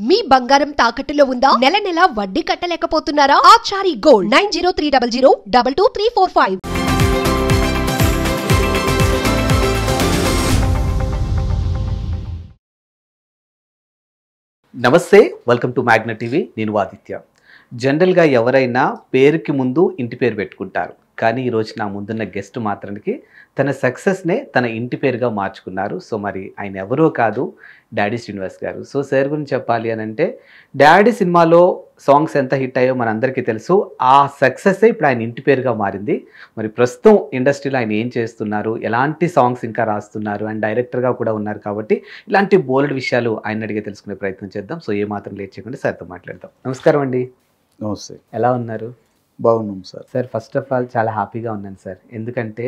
మీ బంగారం తాకట్టులో ఉందా? నెల నెల వడ్డీ కట్టలేకపోతున్నారా? ఆచారి గోల్డ్ 9030022345. నమస్తే, వెల్కమ్ టు మ్యాగ్నా టీవీ. నేను ఆదిత్య. జనరల్గా ఎవరైనా పేరుకి ముందు ఇంటి పేరు పెట్టుకుంటారు, కానీ ఈరోజు నా ముందున్న గెస్ట్ మాత్రానికి తన సక్సెస్నే తన ఇంటి పేరుగా మార్చుకున్నారు. సో మరి ఆయన ఎవరో కాదు, డాడీ శ్రీనివాస్ గారు. సో సార్ గురించి చెప్పాలి అని అంటే, డాడీ సినిమాలో సాంగ్స్ ఎంత హిట్ అయ్యో మనందరికీ తెలుసు. ఆ సక్సెస్సే ఇప్పుడు ఆయన ఇంటి పేరుగా మారింది. మరి ప్రస్తుతం ఇండస్ట్రీలో ఆయన ఏం చేస్తున్నారు, ఎలాంటి సాంగ్స్ ఇంకా రాస్తున్నారు, అండ్ డైరెక్టర్గా కూడా ఉన్నారు. కాబట్టి ఇలాంటి బోల్డ్ విషయాలు ఆయన అడిగే తెలుసుకునే ప్రయత్నం చేద్దాం. సో ఏ మాత్రం లేట్ చేయకుండా సార్తో మాట్లాడదాం. నమస్కారం అండి. నమస్తే. ఎలా ఉన్నారు? బాగున్నాం sir. Sir first of all చాలా హ్యాపీగా ఉన్నాను సార్. ఎందుకంటే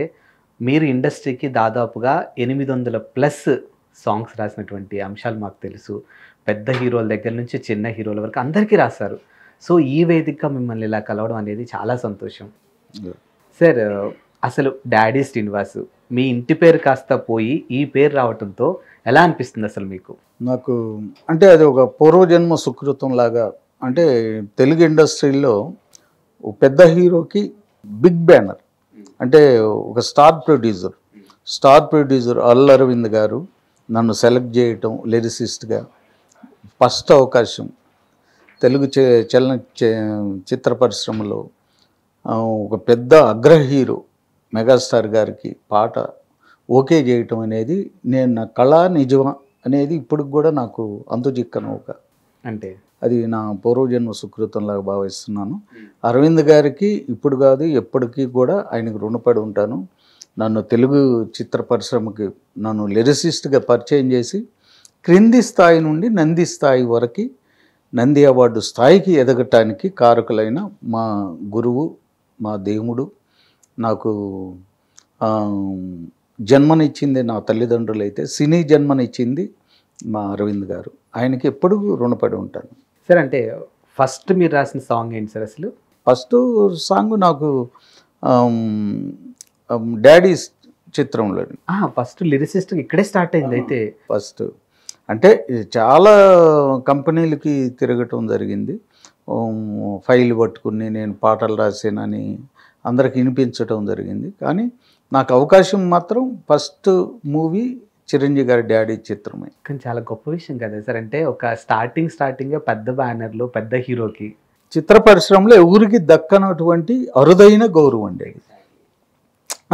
మీరు ఇండస్ట్రీకి దాదాపుగా 800+ సాంగ్స్ రాసినటువంటి అంశాలు మాకు తెలుసు. పెద్ద హీరోల దగ్గర నుంచి చిన్న హీరోల వరకు అందరికీ రాశారు. సో ఈ వేదికగా మిమ్మల్ని ఇలా కలవడం అనేది చాలా సంతోషం. సార్ అసలు డాడీ శ్రీనివాస్ మీ ఇంటి పేరు కాస్త పోయి ఈ పేరు రావడంతో ఎలా అనిపిస్తుంది అసలు మీకు? నాకు అంటే అది ఒక పూర్వజన్మ సుకృతం లాగా. అంటే తెలుగు ఇండస్ట్రీలో పెద్ద హీరోకి బిగ్ బ్యానర్, అంటే ఒక స్టార్ ప్రొడ్యూసర్ అల్ అరవింద్ గారు నన్ను సెలెక్ట్ చేయటం లిరిసిస్ట్గా ఫస్ట్ అవకాశం తెలుగు చిత్ర పరిశ్రమలో ఒక పెద్ద అగ్ర హీరో మెగాస్టార్ గారికి పాట ఓకే చేయటం అనేది నేను నా కళా నిజమా అనేది ఇప్పటికి కూడా నాకు అంతుచిక్కను. అంటే అది నా పూర్వజన్మ సుకృతంలాగా భావిస్తున్నాను. అరవింద్ గారికి ఇప్పుడు కాదు ఎప్పటికీ కూడా ఆయనకు రుణపడి ఉంటాను. నన్ను తెలుగు చిత్ర పరిశ్రమకి నన్ను లిరిసిస్ట్గా పరిచయం చేసి క్రింది స్థాయి నుండి నంది స్థాయి వరకు, నంది అవార్డు స్థాయికి ఎదగటానికి కారకులైన మా గురువు, మా దేవుడు, నాకు జన్మనిచ్చింది నా తల్లిదండ్రులు అయితే సినీ జన్మనిచ్చింది మా అరవింద్ గారు. ఆయనకి ఎప్పుడు రుణపడి ఉంటాను సార్. అంటే ఫస్ట్ మీరు రాసిన సాంగ్ ఏంటి సార్ అసలు? ఫస్ట్ సాంగ్ నాకు డాడీ చిత్రంలో. ఫస్ట్ లిరిసిస్ట్ ఇక్కడే స్టార్ట్ అయింది అయితే? ఫస్ట్ అంటే చాలా కంపెనీలకి తిరగటం జరిగింది. ఫైల్ పట్టుకుని నేను పాటలు రాసానని అందరికి వినిపించటం జరిగింది. కానీ నాకు అవకాశం మాత్రం ఫస్ట్ మూవీ చిరంజీవి గారి డాడీ చిత్రమే. కానీ చాలా గొప్ప విషయం కదా సార్. అంటే ఒక స్టార్టింగ్ పెద్ద బ్యానర్లో పెద్ద హీరోకి చిత్ర పరిశ్రమలో ఎవరికి దక్కనటువంటి అరుదైన గౌరవం ఉండేది.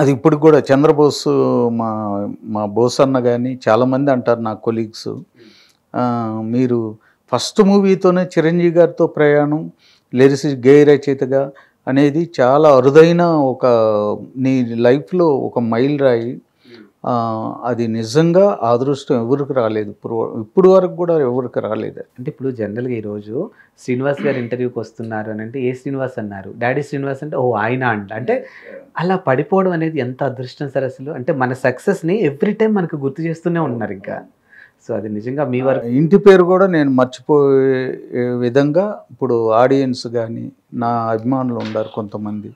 అది ఇప్పుడు కూడా చంద్రబోస్ మా బోస్ అన్న కానీ చాలామంది అంటారు నా కొలీగ్స్, మీరు ఫస్ట్ మూవీతోనే చిరంజీవి గారితో ప్రయాణం గేయ రచయితగా అనేది చాలా అరుదైన ఒక నీ లైఫ్లో ఒక మైల్ రాయి. అది నిజంగా అదృష్టం ఎవరికి రాలేదు, ఇప్పుడు వరకు కూడా ఎవరికి రాలేదు. అంటే ఇప్పుడు జనరల్గా ఈరోజు శ్రీనివాస్ గారు ఇంటర్వ్యూకి వస్తున్నారు అని అంటే ఏ శ్రీనివాస్ అన్నారు, డాడీ శ్రీనివాస్ అంటే ఓ ఆయన అంటే అలా పడిపోవడం అనేది ఎంత అదృష్టం సార్ అసలు. అంటే మన సక్సెస్ని ఎవ్రీ టైం మనకు గుర్తు చేస్తూనే ఉన్నారు ఇంకా. సో అది నిజంగా మీ వరకు ఇంటి పేరు కూడా నేను మర్చిపోయే విధంగా ఇప్పుడు ఆడియన్స్ కానీ నా అభిమానులు ఉన్నారు కొంతమంది.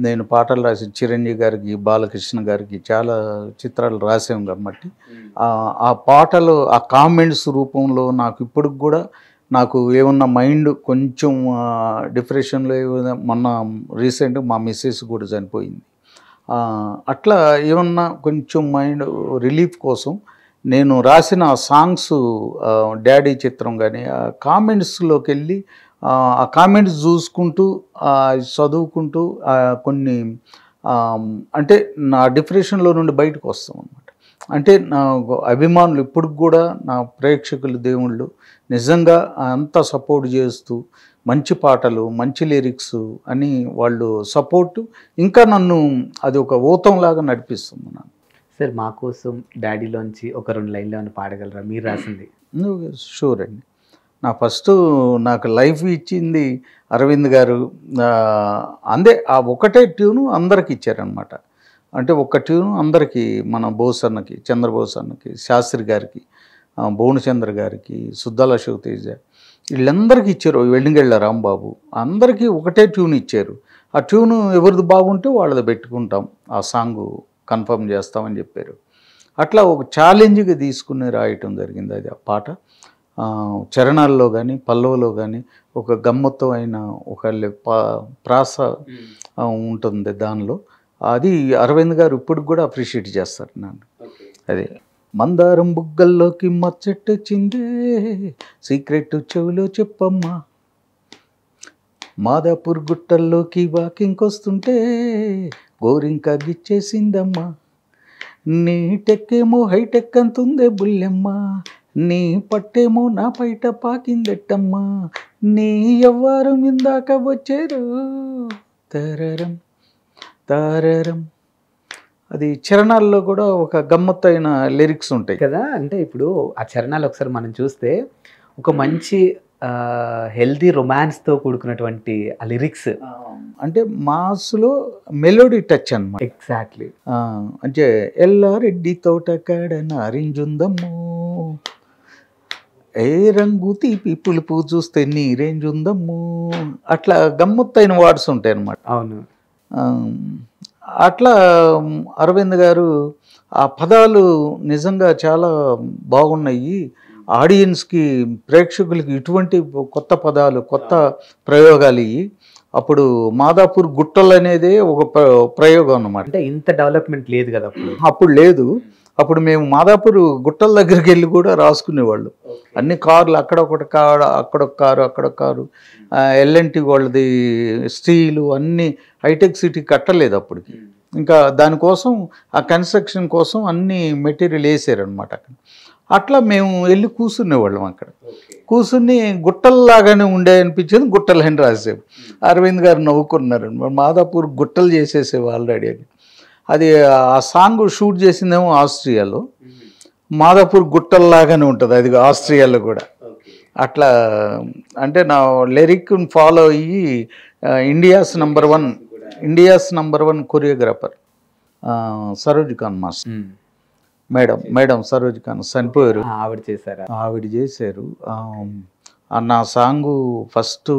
నేను పాటలు రాసి చిరంజీవి గారికి, బాలకృష్ణ గారికి చాలా చిత్రాలు రాసాం కాబట్టి ఆ పాటలు ఆ కామెంట్స్ రూపంలో నాకు ఇప్పటికి కూడా నాకు ఏమన్నా మైండ్ కొంచెం డిప్రెషన్లో మొన్న రీసెంట్ మా మిస్సెస్ కూడా చనిపోయింది. అట్లా ఏమన్నా కొంచెం మైండ్ రిలీఫ్ కోసం నేను రాసిన సాంగ్స్ డాడీ చిత్రం కానీ ఆ కామెంట్స్లోకి వెళ్ళి ఆ కామెంట్స్ చూసుకుంటూ చదువుకుంటూ కొన్ని అంటే నా డిప్రెషన్లో నుండి బయటకు వస్తాం అన్నమాట. అంటే నా అభిమానులు ఇప్పటికి కూడా నా ప్రేక్షకులు దేవుళ్ళు నిజంగా అంతా సపోర్ట్ చేస్తూ మంచి పాటలు మంచి లిరిక్స్ అని వాళ్ళు సపోర్టు ఇంకా నన్ను అది ఒక ఊతంలాగా నడిపిస్తుంది నన్ను. సార్ మా కోసం డాడీలోంచి ఒక 2 లైన్లు ఏమైనా పాడగలరా మీరు రాసింది? షూర్ అండి. నాకు లైఫ్ ఇచ్చింది అరవింద్ గారు. అందే ఆ ఒకటే ట్యూను అందరికి ఇచ్చారనమాట. అంటే ఒక ట్యూను అందరికీ, మన బోస్ అన్నకి, చంద్రబోస్ అన్నకి, శాస్త్రి గారికి, భువనచంద్ర గారికి, సుద్దాల అశోక్ తేజ, వీళ్ళందరికీ ఇచ్చారు. వెల్లింగళ్ళ రాంబాబు అందరికీ ఒకటే ట్యూన్ ఇచ్చారు. ఆ ట్యూను ఎవరిది బాగుంటే వాళ్ళది పెట్టుకుంటాం, ఆ సాంగు కన్ఫర్మ్ చేస్తామని చెప్పారు. అట్లా ఒక ఛాలెంజ్గా తీసుకుని రాయటం జరిగింది అది ఆ పాట. చరణాల్లో కానీ పల్లవులో కానీ ఒక గమ్మత్తమైన ఒక ప్రాస ఉంటుంది దానిలో. అది అరవింద్ గారు ఇప్పుడు కూడా అప్రిషియేట్ చేస్తారు నన్ను. అదే మందారం బుగ్గల్లోకి మచ్చట్టొచ్చిందే, సీక్రెట్ చెవిలో చెప్పమ్మా, మాదాపూర్ గుట్టల్లోకి వాకింగ్ వస్తుంటే గోరింకా గిచ్చేసిందమ్మా, నీ టెక్కేమో హైటెక్ అంతుందే బుల్లెమ్మ, నీ పట్టేమో నా పైట పాకిందెట్టమ్మా, నీ ఎవ్వారు ఇందాక వచ్చారు తరరం తారరం. అది చరణాల్లో కూడా ఒక గమ్మత్తైన లిరిక్స్ ఉంటాయి కదా. అంటే ఇప్పుడు ఆ చరణాలు ఒకసారి మనం చూస్తే ఒక మంచి హెల్దీ రొమాన్స్తో కూడుకున్నటువంటి ఆ లిరిక్స్, అంటే మాస్లో మెలోడీ టచ్ అన్నమాట. ఎగ్జాక్ట్లీ. అంటే ఎల్లారెడ్డి తోట కాడ నారింజుందమ్మో, ఏ రంగు తీపి పులుపు చూస్తే నీరేంజుందమ్మో, అట్లా గమ్మత్తైన వర్డ్స్ ఉంటాయి అన్నమాట. అవును. అట్లా అరవింద్ గారు ఆ పదాలు నిజంగా చాలా బాగున్నాయి, ఆడియన్స్కి ప్రేక్షకులకి ఇటువంటి కొత్త పదాలు కొత్త ప్రయోగాలు ఇవి. అప్పుడు మాదాపూర్ గుట్టలు అనేదే ఒక ప్రయోగం అన్నమాట. అంటే ఇంత డెవలప్మెంట్ లేదు కదా అప్పుడు లేదు. అప్పుడు మేము మాదాపూర్ గుట్టల దగ్గరికి వెళ్ళి కూడా రాసుకునేవాళ్ళు. అన్ని కార్లు, అక్కడొకటి కారు, అక్కడొక కారు, అక్కడొక కారు, ఎల్ఎన్టీ వాళ్ళది స్టీలు, అన్ని హైటెక్ సిటీ కట్టలేదు అప్పటికి. ఇంకా దానికోసం ఆ కన్స్ట్రక్షన్ కోసం అన్ని మెటీరియల్ వేసారనమాట అక్కడ. అట్లా మేము వెళ్ళి కూర్చునేవాళ్ళం అక్కడ. కూర్చుని గుట్టల్లాగానే ఉండే అనిపించింది, గుట్టలు అని రాసేవి. అరవింద్ గారు నవ్వుకున్నారు, మాదాపూర్ గుట్టలు చేసేసేవి ఆల్రెడీ అని. అది ఆ సాంగ్ షూట్ చేసిందేమో ఆస్ట్రియాలో, మాదాపూర్ గుట్టల్లాగానే ఉంటుంది అది ఆస్ట్రియాలో కూడా. అట్లా అంటే నా లిరిక్ ఫాలో అయ్యి India's number 1 choreographer Saroj Khan master, madam Saroj Khan చనిపోయారు, ఆవిడ చేశారు. నా సాంగు ఫస్ట్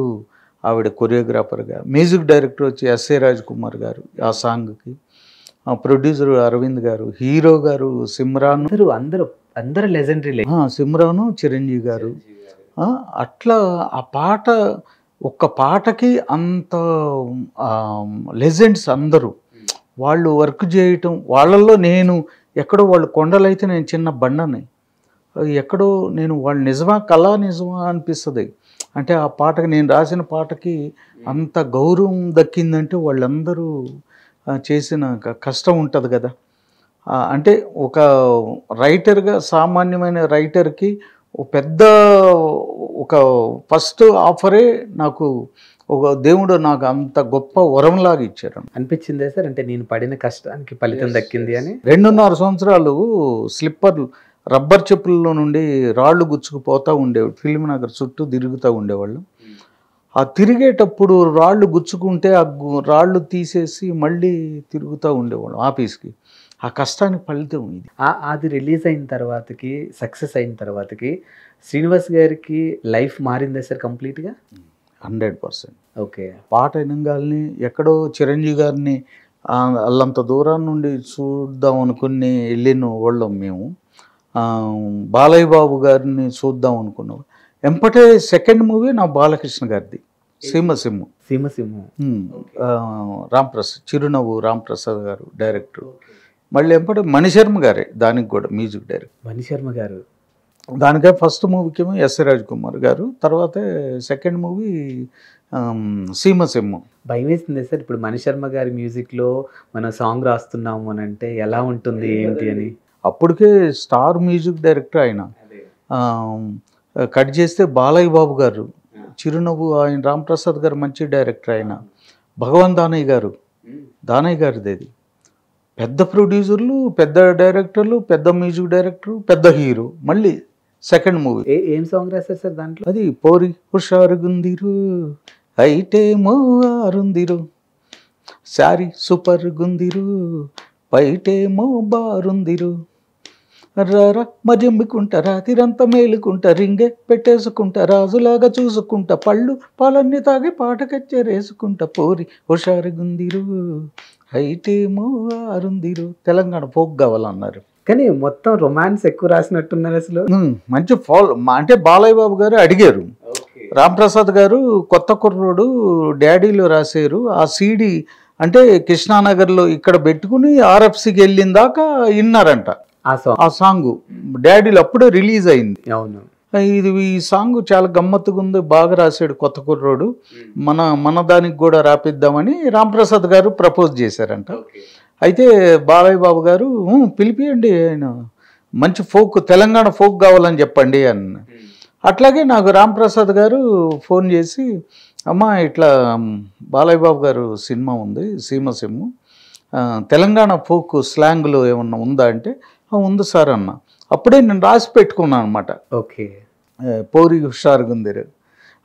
ఆవిడ కొరియోగ్రాఫర్గా, మ్యూజిక్ డైరెక్టర్ వచ్చి ఎస్ఏ రాజ్ కుమార్ గారు ఆ సాంగ్కి, ప్రొడ్యూసర్ అరవింద్ గారు, హీరో గారు సిమ్రాన్, అందరూ లెజెండరీ, సిమ్రాను చిరంజీవి గారు. అట్లా ఆ పాట, ఒక్క పాటకి అంత లెజెండ్స్ అందరూ వాళ్ళు వర్క్ చేయటం. వాళ్ళల్లో నేను ఎక్కడో, వాళ్ళు కొండలైతే నేను చిన్న బండని, ఎక్కడో నేను వాళ్ళు నిజమా నిజమా అనిపిస్తుంది. అంటే ఆ పాటకి, నేను రాసిన పాటకి అంత గౌరవం దక్కిందంటే వాళ్ళందరూ చేసిన కష్టం ఉంటుంది కదా. అంటే ఒక రైటర్గా, సామాన్యమైన రైటర్కి ఒక ఫస్ట్ ఆఫరే నాకు ఒక దేవుడు నాకు అంత గొప్ప వరంలాగా ఇచ్చారు అనిపించిందే సార్. అంటే నేను పడిన కష్టానికి ఫలితం దక్కింది అని. 2.5 సంవత్సరాలు స్లిప్పర్లు, రబ్బర్ చెప్పుల్లో నుండి రాళ్ళు గుచ్చుకుపోతూ ఉండేవాడు, ఫిల్మ్ నగర్ చుట్టూ తిరుగుతూ ఉండేవాళ్ళు. ఆ తిరిగేటప్పుడు రాళ్ళు గుచ్చుకుంటే ఆ రాళ్ళు తీసేసి మళ్ళీ తిరుగుతూ ఉండేవాళ్ళం ఆఫీస్కి. ఆ కష్టానికి ఫలితం ఇది. అది రిలీజ్ అయిన తర్వాతకి, సక్సెస్ అయిన తర్వాతకి శ్రీనివాస్ గారికి లైఫ్ మారిందా సార్ కంప్లీట్గా? 100%. ఓకే. పాట వినగాలని ఎక్కడో చిరంజీవి గారిని అల్లంత దూరం నుండి చూద్దాం అనుకుని వెళ్ళిన వాళ్ళం మేము. బాలయ్య బాబు గారిని చూద్దాం అనుకున్నాం. ఎంపటే సెకండ్ మూవీ నా బాలకృష్ణ గారిది, సీమసింహం. చిరునవ్వు రాంప్రసాద్ గారు డైరెక్టర్. మళ్ళీ ఎంపటే మణిశర్మ గారే దానికి కూడా మ్యూజిక్ డైరెక్టర్. మణిశర్మ గారు దానికే ఫస్ట్ మూవీకేమో ఎస్ఏ రాజ్ కుమార్ గారు, తర్వాత సెకండ్ మూవీ సీమసింహం. భయం వేస్తుంది సార్ ఇప్పుడు మణిశర్మ గారి మ్యూజిక్లో మనం సాంగ్ రాస్తున్నాము అని అంటే ఎలా ఉంటుంది ఏంటి అని. అప్పటికే స్టార్ మ్యూజిక్ డైరెక్టర్ ఆయన. కట్ చేస్తే బాలయ్య బాబు గారు, చిరునవ్వు ఆయన రాంప్రసాద్ గారు మంచి డైరెక్టర్ ఆయన. భగవాన్ దానయ్య గారిది అది. పెద్ద ప్రొడ్యూసర్లు, పెద్ద డైరెక్టర్లు, పెద్ద మ్యూజిక్ డైరెక్టర్, పెద్ద హీరో. మళ్ళీ సెకండ్ మూవీ ఏం సాంగ్ రాశారు సార్ దాంట్లో? అది పోరి హుషారుగుందిరు, ఐటేమో ఆరుందిరు, శారీ సూపర్ గుందిరు, బయటేమో బారుందిరు, రారా మజమ్మికుంటా రాతిరంతా మేలుకుంటా, రింగే పెట్టేసుకుంటా రాజులాగా చూసుకుంటా, పళ్ళు పాలన్నీ తాగి పాటకచ్చేరేసుకుంటా, పోరి హుషారుగుందిరు, హైటేమో ఆరుందిరు. తెలంగాణ ఫోక్ కావాలన్నారు. కానీ మొత్తం రొమాన్స్ ఎక్కువ రాసినట్టున్నారు అసలు. మంచి అంటే బాలయ్య బాబు గారు అడిగారు, రాంప్రసాద్ గారు కొత్త కుర్రోడు డాడీలో రాశారు, ఆ సీడీ అంటే కృష్ణానగర్లో ఇక్కడ పెట్టుకుని ఆర్ఎఫ్సికి వెళ్ళిన దాకా విన్నారంట ఆ సాంగ్. డాడీలో అప్పుడే రిలీజ్ అయింది. అవును, ఈ సాంగ్ చాలా గమ్మత్తుగా ఉంది, బాగా రాశాడు కొత్త కుర్రోడు, మన దానికి కూడా రాపిద్దామని రాంప్రసాద్ గారు ప్రపోజ్ చేశారంట. అయితే బాలయ్య బాబు గారు పిలిపియండి, ఆయన మంచి ఫోక్, తెలంగాణ ఫోక్ కావాలని చెప్పండి అన్న. అట్లాగే నాకు రాంప్రసాద్ గారు ఫోన్ చేసి, అమ్మ ఇట్లా బాలయ్య బాబు గారు సినిమా ఉంది సీమసింహం, తెలంగాణ ఫోక్ స్లాంగ్లో ఏమన్నా ఉందా అంటే ఉంది సార్ అన్న. అప్పుడే నేను రాసి పెట్టుకున్నాను అనమాట. ఓకే, పౌరి హుషారుగుందిరు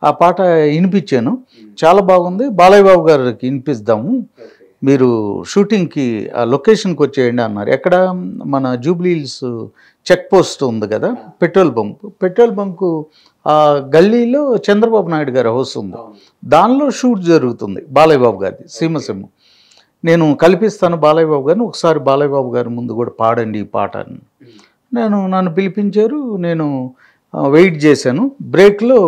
ఆ పాట వినిపించాను, చాలా బాగుంది, బాలయ్య బాబు గారికి వినిపిద్దాము, మీరు షూటింగ్కి ఆ లొకేషన్కి వచ్చేయండి అన్నారు. ఎక్కడ మన జూబ్లీ హిల్స్ చెక్ పోస్ట్ ఉంది కదా, పెట్రోల్ బంకు ఆ గల్లీలో చంద్రబాబు నాయుడు గారి హౌస్ ఉంది, దానిలో షూట్ జరుగుతుంది బాలయ్య బాబు గారిది సీమసింహం. నేను కల్పిస్తాను బాలయ్య బాబు గారిని, ఒకసారి బాలయ్య బాబు గారి ముందు కూడా పాడండి ఈ పాట అని. నన్ను పిలిపించారు, నేను వెయిట్ చేశాను. బ్రేక్లో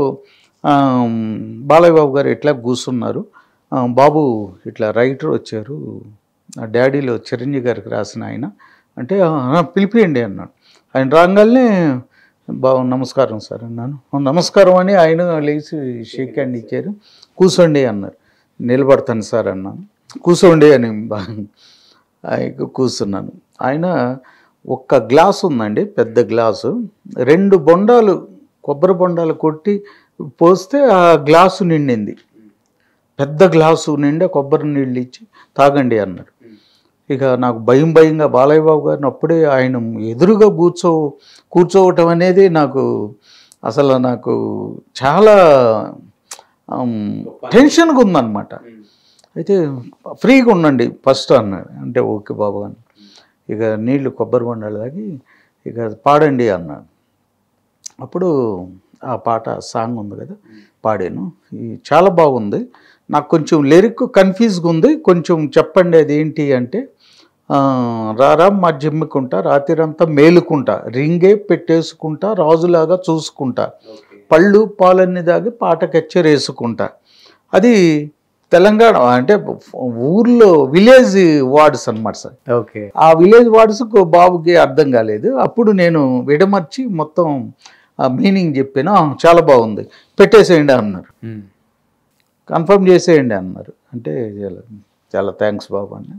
బాలయ్య బాబు గారు ఇట్లా కూర్చున్నారు, బాబు ఇట్లా రైటర్ వచ్చారు, డాడీలో చిరంజీవి గారికి రాసిన ఆయన అంటే పిలిపియండి అన్నాడు. ఆయన రాగానే బాబు నమస్కారం సార్ అన్నాను. నమస్కారం అని ఆయన లేచి షేక్ హ్యాండ్ ఇచ్చారు. కూర్చోండి అన్నారు. నిలబడతాను సార్ అన్నాను. కూర్చోండి అని కూర్చున్నాను. ఆయన ఒక్క గ్లాసు ఉందండి, పెద్ద గ్లాసు, 2 బొండాలు కొబ్బరి బొండాలు కొట్టి పోస్తే ఆ గ్లాసు నిండింది. పెద్ద గ్లాసు నిండా కొబ్బరి నీళ్ళు ఇచ్చి తాగండి అన్నారు. ఇక నాకు భయంగా బాలయ్య బాబు గారిని అప్పుడే ఆయన ఎదురుగా కూర్చోవటం అనేది నాకు చాలా టెన్షన్గా ఉందన్నమాట. అయితే ఫ్రీగా ఉండండి ఫస్ట్ అన్నాడు. అంటే ఓకే బాబు అని ఇక నీళ్లు కొబ్బరి బొండాలు తాగి ఇక పాడండి అన్నాడు. అప్పుడు ఆ పాట సాంగ్ ఉంది కదా పాడాను. చాలా బాగుంది. నాకు కొంచెం లిరిక్ కన్ఫ్యూజ్గా ఉంది, కొంచెం చెప్పండి అది ఏంటి అంటే, రారా మా జిమ్ముకుంటా రాత్రిరంతా మేలుకుంటా, రింగే పెట్టేసుకుంటా రాజులాగా చూసుకుంటా, పళ్ళు పాలన్నీ దాగి పాట కెచ్చరేసుకుంటా. అది తెలంగాణ అంటే ఊర్లో విలేజ్ వర్డ్స్ అన్నమాట సార్. ఓకే, ఆ విలేజ్ వర్డ్స్ బాబుకి అర్థం కాలేదు. అప్పుడు నేను విడమర్చి మొత్తం మీనింగ్ చెప్పాను. చాలా బాగుంది, పెట్టేసేయండి అన్నారు, కన్ఫర్మ్ చేసేయండి అన్నారు. అంటే చాలా థ్యాంక్స్ బాబు అన్న,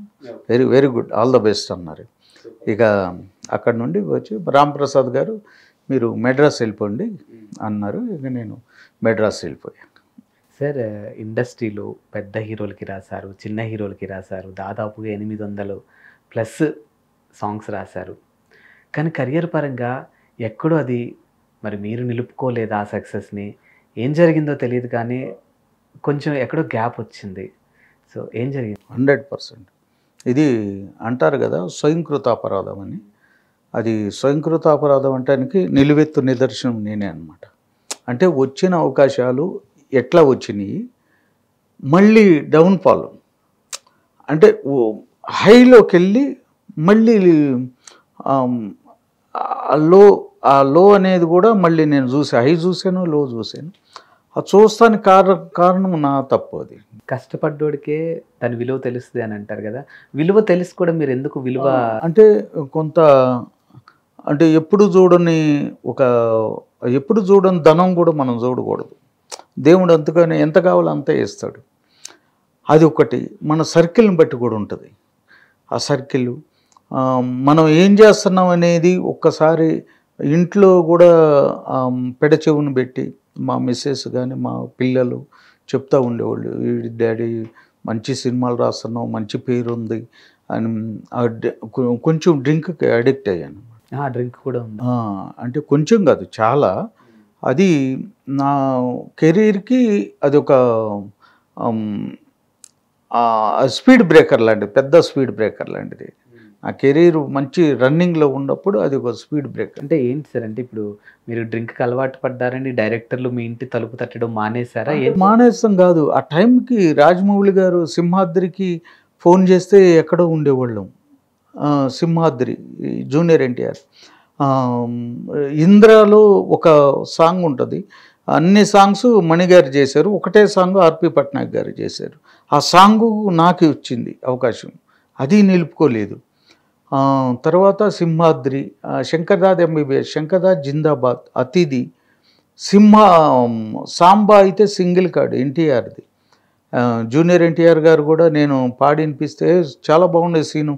very good, all the best అన్నారు. ఇక అక్కడ నుండి వచ్చి రాంప్రసాద్ గారు మీరు మెడ్రాస్ వెళ్ళిపోండి అన్నారు. ఇక నేను మెడ్రాస్ వెళ్ళిపోయాను. సార్, ఇండస్ట్రీలో పెద్ద హీరోలకి రాశారు, చిన్న హీరోలకి రాశారు, దాదాపుగా 800+ సాంగ్స్ రాశారు. కానీ కెరియర్ పరంగా ఎక్కడో అది మరి మీరు నిలుపుకోలేదు ఆ సక్సెస్ని. ఏం జరిగిందో తెలియదు కానీ కొంచెం ఎక్కడో గ్యాప్ వచ్చింది. సో ఏం జరిగింది? 100% ఇది అంటారు కదా స్వయంకృతాపరాధం అని. అది స్వయంకృతాపరాధం అంటానికి నిలువెత్తు నిదర్శనం నేనే అనమాట. అంటే వచ్చిన అవకాశాలు ఎట్లా వచ్చినాయి, మళ్ళీ డౌన్ఫాల్, అంటే హైలోకి వెళ్ళి మళ్ళీ ఆ లో అనేది కూడా మళ్ళీ నేను హై చూశాను, లో చూశాను. ఆ చూస్తానికి కారణం నా తప్పు. అది కష్టపడ్డోడికే దాని విలువ తెలుస్తుంది అని అంటారు కదా, విలువ తెలిసి కూడా మీరు ఎందుకు విలువ అంటే అంటే ఎప్పుడు చూడని ధనం కూడా మనం చూడకూడదు. దేవుడు అంతగానే ఎంత కావాలో అంతే ఇస్తాడు. అది ఒకటి. మన సర్కిల్ని బట్టి కూడా ఉంటుంది. ఆ సర్కిల్ మనం ఏం చేస్తున్నాం అనేది ఒక్కసారి ఇంట్లో కూడా పెడచెవును పెట్టి మా మిస్సెస్ కానీ మా పిల్లలు చెప్తూ ఉండేవాళ్ళు, డాడీ మంచి సినిమాలు రాస్తున్నావు, మంచి పేరు ఉంది అని. కొంచెం డ్రింక్కి అడిక్ట్ అయ్యాను. డ్రింక్ కూడా ఉంది అంటే కొంచెం కాదు, చాలా. అది నా కెరీర్కి అది ఒక స్పీడ్ బ్రేకర్ లాంటిది, పెద్ద స్పీడ్ బ్రేకర్ లాంటిది. నా కెరీర్ మంచి రన్నింగ్లో ఉన్నప్పుడు అది ఒక స్పీడ్ బ్రేక్. అంటే ఏంటి సార్, అంటే ఇప్పుడు మీరు డ్రింక్కి అలవాటు పడ్డారని డైరెక్టర్లు మీ ఇంటి తలుపు తట్టడం మానేశారా? మానేస్తాం కాదు, ఆ టైంకి రాజమౌళి గారు సింహాద్రికి ఫోన్ చేస్తే ఎక్కడో ఉండేవాళ్ళం. సింహాద్రి జూనియర్ ఎన్టీఆర్. ఇంద్రలో ఒక సాంగ్ ఉంటుంది. అన్ని సాంగ్స్ మణిగారు చేశారు, ఒకటే సాంగ్ ఆర్పి పట్నాయక్ గారు చేశారు. ఆ సాంగు నాకు వచ్చింది అవకాశం, అది నిలుపుకోలేదు. తర్వాత సింహాద్రి, శంకర్దాద్ ఎంబీబీఎస్, శంకర్దాద్ జిందాబాద్, అతిథి, సాంబా అయితే సింగిల్ కార్డ్ ఎన్టీఆర్ది. జూనియర్ ఎన్టీఆర్ గారు కూడా నేను పాడి వినిపిస్తే చాలా బాగుండే సీను,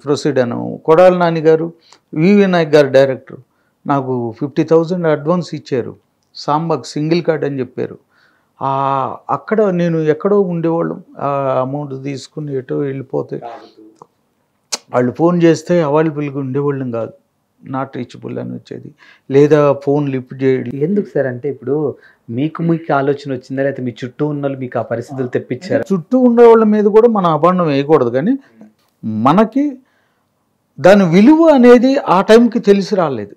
ప్రొసీడ్ అను. కొడాలి నాని గారు, వివి నాయక్ గారు డైరెక్టర్, నాకు 50,000 అడ్వాన్స్ ఇచ్చారు, సాంబాకి సింగిల్ కార్డ్ అని చెప్పారు. అక్కడ నేను ఎక్కడో ఉండేవాళ్ళం, ఆ అమౌంట్ తీసుకుని ఎటో వెళ్ళిపోతే వాళ్ళు ఫోన్ చేస్తే అవైలబుల్గా ఉండేవాళ్ళం కాదు, నాట్ రీచబుల్ అని వచ్చేది, లేదా ఫోన్ లిఫ్ట్ చేయడం. ఎందుకు సార్ అంటే ఇప్పుడు మీకు ఆలోచన వచ్చిందా, లేకపోతే మీ చుట్టూ ఉన్న వాళ్ళు మీకు ఆ పరిస్థితులు తెప్పించారు? చుట్టూ ఉండే వాళ్ళ మీద కూడా మనం అభాండం వేయకూడదు, కానీ మనకి దాని విలువ అనేది ఆ టైంకి తెలిసి రాలేదు.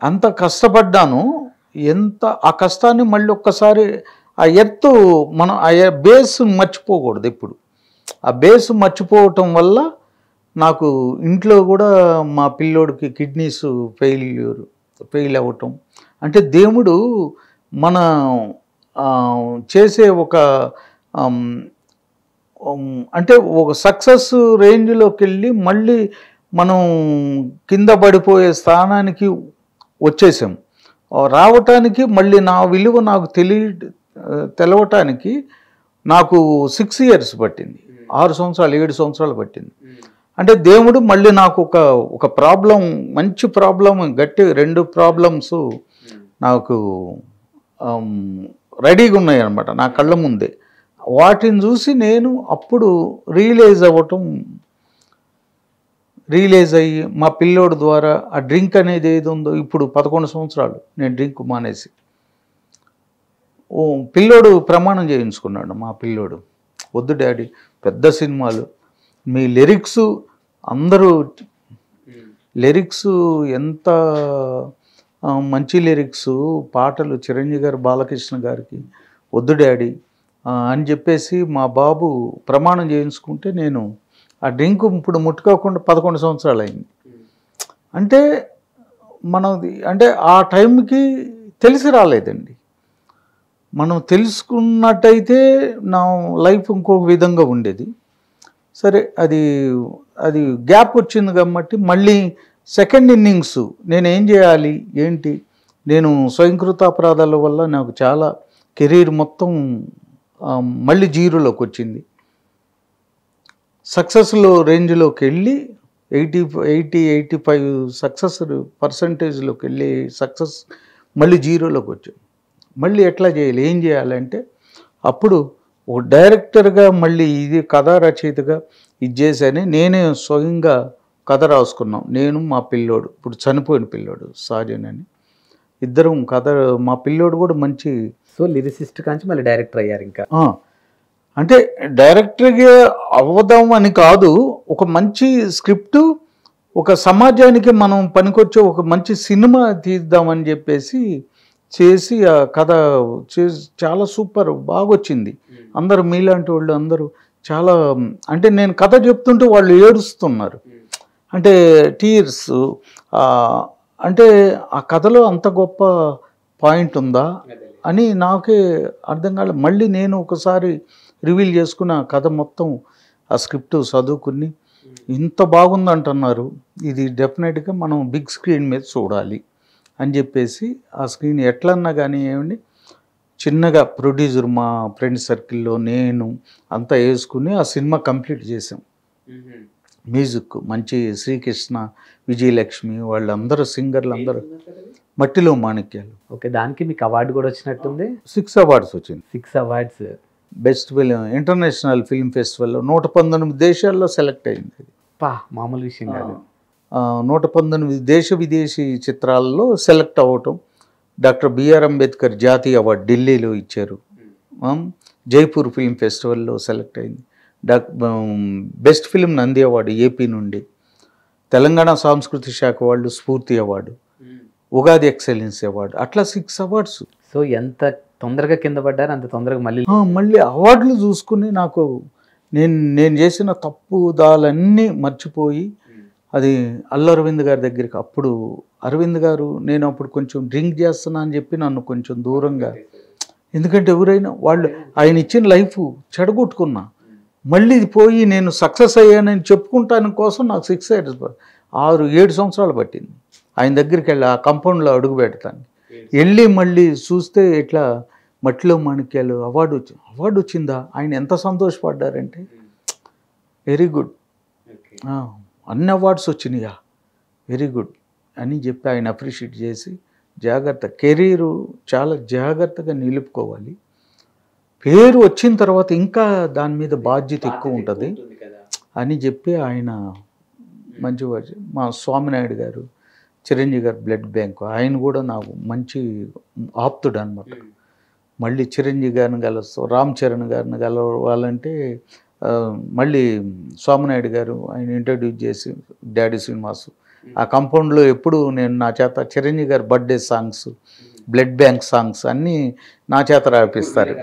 అంత కష్టపడ్డాను, ఎంత ఆ కష్టాన్ని మళ్ళీ ఒక్కసారి ఆ ఎర్త్ మనం ఆ బేస్ మర్చిపోకూడదు ఎప్పుడు. ఆ బేస్ మర్చిపోవటం వల్ల నాకు ఇంట్లో కూడా మా పిల్లోడికి కిడ్నీస్ ఫెయిల్ అవ్వటం, అంటే దేవుడు మన చేసే ఒక అంటే ఒక సక్సెస్ రేంజ్లోకి వెళ్ళి మళ్ళీ మనం కింద పడిపోయే స్థానానికి వచ్చేసాం. రావటానికి మళ్ళీ నా విలువ నాకు తెలవటానికి నాకు 6 years పట్టింది, 6 సంవత్సరాలు 7 సంవత్సరాలు పట్టింది. అంటే దేవుడు మళ్ళీ నాకు ఒక ప్రాబ్లం, మంచి ప్రాబ్లం, గట్టి 2 ప్రాబ్లమ్స్ నాకు రెడీగా ఉన్నాయి అన్నమాట నా కళ్ళ ముందే. వాటిని చూసి నేను అప్పుడు రియలైజ్ అయ్యి మా పిల్లోడు ద్వారా ఆ డ్రింక్ అనేది ఏది ఉందో, ఇప్పుడు 11 సంవత్సరాలు నేను డ్రింక్ మానేసి, పిల్లోడు ప్రమాణం చేయించుకున్నాడు. మా పిల్లోడు, వద్దు డాడీ పెద్ద సినిమాలు, మీ లిరిక్స్ అందరూ ఎంత మంచి లిరిక్స్ పాటలు, చిరంజీవి గారు, బాలకృష్ణ గారికి, వద్దు డాడీ అని చెప్పేసి మా బాబు ప్రమాణం చేయించుకుంటే నేను ఆ డ్రింక్ ఇప్పుడు ముట్టుకోకుండా 11 సంవత్సరాలు అయింది. అంటే అంటే ఆ టైంకి తెలిసి రాలేదండి. మనం తెలుసుకున్నట్టయితే నా లైఫ్ ఇంకొక విధంగా ఉండేది. సరే, అది గ్యాప్ వచ్చింది కాబట్టి మళ్ళీ సెకండ్ ఇన్నింగ్స్ నేనేం చేయాలి ఏంటి, నేను స్వయంకృత అపరాధాల వల్ల నాకు చాలా కెరీర్ మొత్తం మళ్ళీ జీరోలోకి వచ్చింది. సక్సెస్లో రేంజ్లోకి వెళ్ళి 80-85 సక్సెస్ పర్సంటేజ్లోకి వెళ్ళి సక్సెస్ మళ్ళీ జీరోలోకి వచ్చాను. మళ్ళీ ఎట్లా చేయాలి, ఏం చేయాలంటే అప్పుడు ఓ డైరెక్టర్గా మళ్ళీ ఇది కథా రచయితగా ఇది చేశాను. నేనే స్వయంగా కథ రాసుకున్నాం, నేను మా పిల్లోడు, ఇప్పుడు చనిపోయిన పిల్లోడు సాజన్ అని, ఇద్దరం కథ. మా పిల్లోడు కూడా మంచి లిరిసిస్ట్ కాంచి మళ్ళీ డైరెక్టర్ అయ్యారు. ఇంకా అంటే డైరెక్టర్గా అవ్వదాం అని కాదు, ఒక మంచి స్క్రిప్ట్, ఒక సమాజానికి మనం పనికొచ్చే ఒక మంచి సినిమా తీద్దామని చెప్పేసి చేసి ఆ కథ చేసి చాలా సూపర్ బాగా వచ్చింది. అందరూ మీలాంటి వాళ్ళు అందరూ చాలా, అంటే నేను కథ చెప్తుంటే వాళ్ళు ఏడుస్తున్నారు, అంటే టీయర్స్. అంటే ఆ కథలో అంత గొప్ప పాయింట్ ఉందా అని నాకే అర్థం కాలేదు. మళ్ళీ నేను ఒకసారి రివీల్ చేసుకున్న కథ మొత్తం ఆ స్క్రిప్ట్ చదువుకుని ఇంత బాగుందంటున్నారు, ఇది డెఫినెట్గా మనం బిగ్ స్క్రీన్ మీద చూడాలి అని చెప్పేసి ఆ స్క్రీన్ ఎట్లన్నా కానీ ఏమండి చిన్నగా ప్రొడ్యూసర్ మా ఫ్రెండ్ సర్కిల్లో నేను అంతా వేసుకుని ఆ సినిమా కంప్లీట్ చేసాం. మ్యూజిక్ మంచి శ్రీకృష్ణ, విజయలక్ష్మి వాళ్ళందరూ సింగర్లు అందరూ, మట్టిలో మాణిక్యాలు. ఓకే, దానికి మీకు అవార్డు కూడా వచ్చినట్టుంది. 6 అవార్డ్స్ వచ్చింది. 6 awards. Best film international film ఫెస్టివల్లో 119 దేశాల్లో సెలెక్ట్ అయింది. మామూలు విషయం కాదు. 119 దేశ విదేశీ చిత్రాల్లో సెలెక్ట్ అవ్వటం. డాక్టర్ బిఆర్ అంబేద్కర్ జాతీయ అవార్డు ఢిల్లీలో ఇచ్చారు. జైపూర్ ఫిల్మ్ ఫెస్టివల్లో సెలెక్ట్ అయింది. Best film Nandi award AP నుండి. తెలంగాణ సాంస్కృతిక శాఖ వాళ్ళు స్ఫూర్తి అవార్డు, ఉగాది ఎక్సలెన్సీ అవార్డు, అట్లా 6 అవార్డ్స్. సో ఎంత తొందరగా కింద పడ్డారు అంత తొందరగా మళ్ళీ అవార్డులు చూసుకుని నాకు నేను చేసిన తప్పుదాలన్నీ మర్చిపోయి అది అల్లు అరవింద్ గారి దగ్గరికి, అప్పుడు అరవింద్ గారు నేను అప్పుడు కొంచెం డ్రింక్ చేస్తున్నా అని చెప్పి నన్ను కొంచెం దూరంగా, ఎందుకంటే ఎవరైనా వాళ్ళు ఆయన ఇచ్చిన లైఫ్ చెడగొట్టుకున్నా, మళ్ళీ ఇది పోయి నేను సక్సెస్ అయ్యానని చెప్పుకుంటాను కోసం నాకు 6-7 సంవత్సరాలు పట్టింది ఆయన దగ్గరికి వెళ్ళి ఆ కాంపౌండ్లో అడుగు పెడతాను. వెళ్ళి మళ్ళీ చూస్తే ఇట్లా మట్టిలో మాణిక్యాలు అవార్డు వచ్చిందా, ఆయన ఎంత సంతోషపడ్డారంటే వెరీ గుడ్, అన్ని అవార్డ్స్ వచ్చినాయా, వెరీ గుడ్ అని చెప్పి ఆయన అప్రిషియేట్ చేసి, జాగ్రత్త కెరీరు చాలా జాగ్రత్తగా నిలుపుకోవాలి, పేరు వచ్చిన తర్వాత ఇంకా దాని మీద బాధ్యత ఎక్కువ ఉంటుంది అని చెప్పి ఆయన మంచివాడు. మా స్వామినాయుడు గారు, చిరంజీవి గారు బ్లడ్ బ్యాంకు, ఆయన కూడా నాకు మంచి ఆప్తుడు అనమాట. మళ్ళీ చిరంజీవి గారిని కలుస్తాం, రామ్ చరణ్ గారిని కలవాలంటే మళ్ళీ స్వామినాయుడు గారు ఆయన ఇంట్రడ్యూస్ చేసి డాడీ శ్రీనివాసు ఆ కాంపౌండ్లో ఎప్పుడు నేను నా చేత చిరంజీవి గారి birthday songs, blood bank songs అన్నీ నా చేత రాపిస్తారు.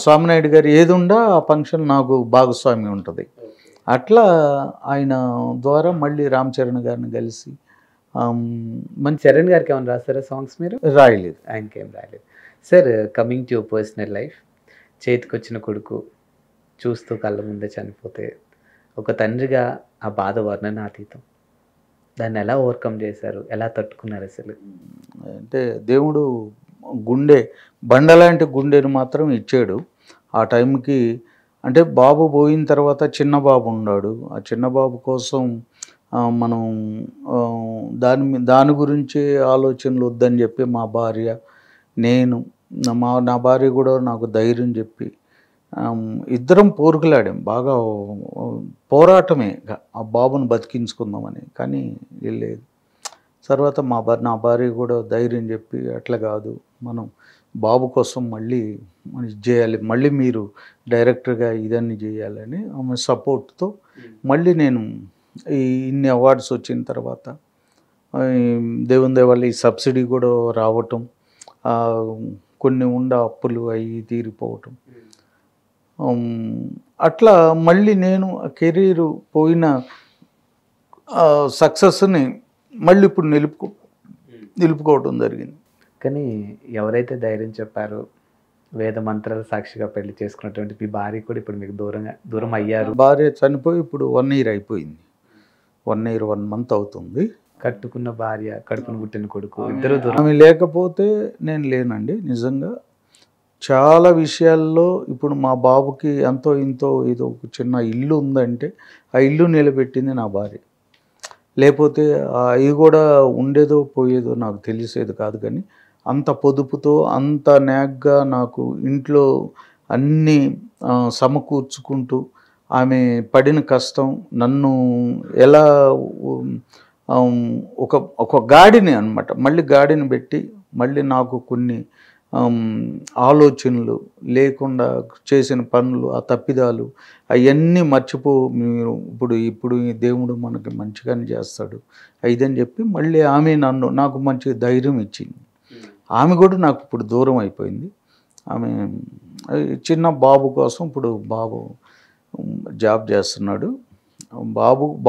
స్వామినాయుడు గారు ఏది ఉండా ఆ ఫంక్షన్ నాకు భాగస్వామి ఉంటుంది. అట్లా ఆయన ద్వారా మళ్ళీ రామ్ చరణ్ గారిని కలిసి మంచి చరణ్ గారికి ఏమైనా రాస్తారా సాంగ్స్ మీరు? రాయలేదు, ఆయనకేం రాయలేదు. Sir, coming to your personal life, చేతికొచ్చిన కొడుకు చూస్తూ కళ్ళ ముందే చనిపోతే ఒక తండ్రిగా ఆ బాధ వర్ణనాతీతం. దాన్ని ఎలా ఓవర్కమ్ చేశారు, ఎలా తట్టుకున్నారు అసలు? అంటే దేవుడు గుండె బండలాంటి గుండెను మాత్రం ఇచ్చాడు ఆ టైంకి. అంటే బాబు పోయిన తర్వాత చిన్న బాబు ఉన్నాడు, ఆ చిన్న బాబు కోసం మనం దాని గురించి ఆలోచనలు వద్దని చెప్పి మా భార్య, నేను, నా భార్య కూడా నాకు ధైర్యం చెప్పి ఇద్దరం పోరుకులాడాం, బాగా పోరాటమే ఆ బాబును బతికించుకుందామని. కానీ వెళ్ళలేదు. తర్వాత నా భార్య కూడా ధైర్యం చెప్పి, అట్లా కాదు మనం బాబు కోసం మళ్ళీ ఇది చేయాలి, మళ్ళీ మీరు డైరెక్టర్గా ఇదన్నీ చేయాలని ఆమె సపోర్ట్తో మళ్ళీ నేను ఇన్ని అవార్డ్స్ వచ్చిన తర్వాత దేవుని దయ వల్ల ఈ సబ్సిడీ కూడా రావటం, కొన్ని అప్పులు అవి తీరిపోవటం, అట్లా మళ్ళీ నేను కెరీరు పోయిన సక్సెస్ని మళ్ళీ ఇప్పుడు నిలుపుకోవటం జరిగింది. కానీ ఎవరైతే ధైర్యం చెప్పారో, వేద మంత్రాల సాక్షిగా పెళ్లి చేసుకున్నటువంటి మీ భార్య కూడా ఇప్పుడు మీకు దూరం అయ్యారు. భార్య చనిపోయి ఇప్పుడు 1 year అయిపోయింది, 1 year 1 month అవుతుంది. కట్టుకున్న భార్య, కడుపును పుట్టిన కొడుకు ఇద్దరు దూరం. ఆమె లేకపోతే నేను లేనండి నిజంగా. చాలా విషయాల్లో ఇప్పుడు మా బాబుకి ఎంతో ఇంతో ఏదో ఒక చిన్న ఇల్లు ఉందంటే ఆ ఇల్లు నిలబెట్టింది నా భార్య. లేకపోతే అవి కూడా ఉండేదో పోయేదో నాకు తెలిసేది కాదు. కానీ అంత పొదుపుతో అంత న్యాగ్గా నాకు ఇంట్లో అన్నీ సమకూర్చుకుంటూ ఆమె పడిన కష్టం నన్ను ఎలా ఒక గాడిని అన్నమాట, మళ్ళీ గాడిని పెట్టి మళ్ళీ నాకు కొన్ని ఆలోచనలు లేకుండా చేసిన పనులు, ఆ తప్పిదాలు అవన్నీ మీరు ఇప్పుడు ఈ దేవుడు మనకి మంచిగానే చేస్తాడు ఇదని చెప్పి మళ్ళీ ఆమె నాకు మంచి ధైర్యం ఇచ్చింది. ఆమె కూడా నాకు ఇప్పుడు దూరం అయిపోయింది. ఆమె చిన్న బాబు కోసం ఇప్పుడు బాబు జాబ్ చేస్తున్నాడు.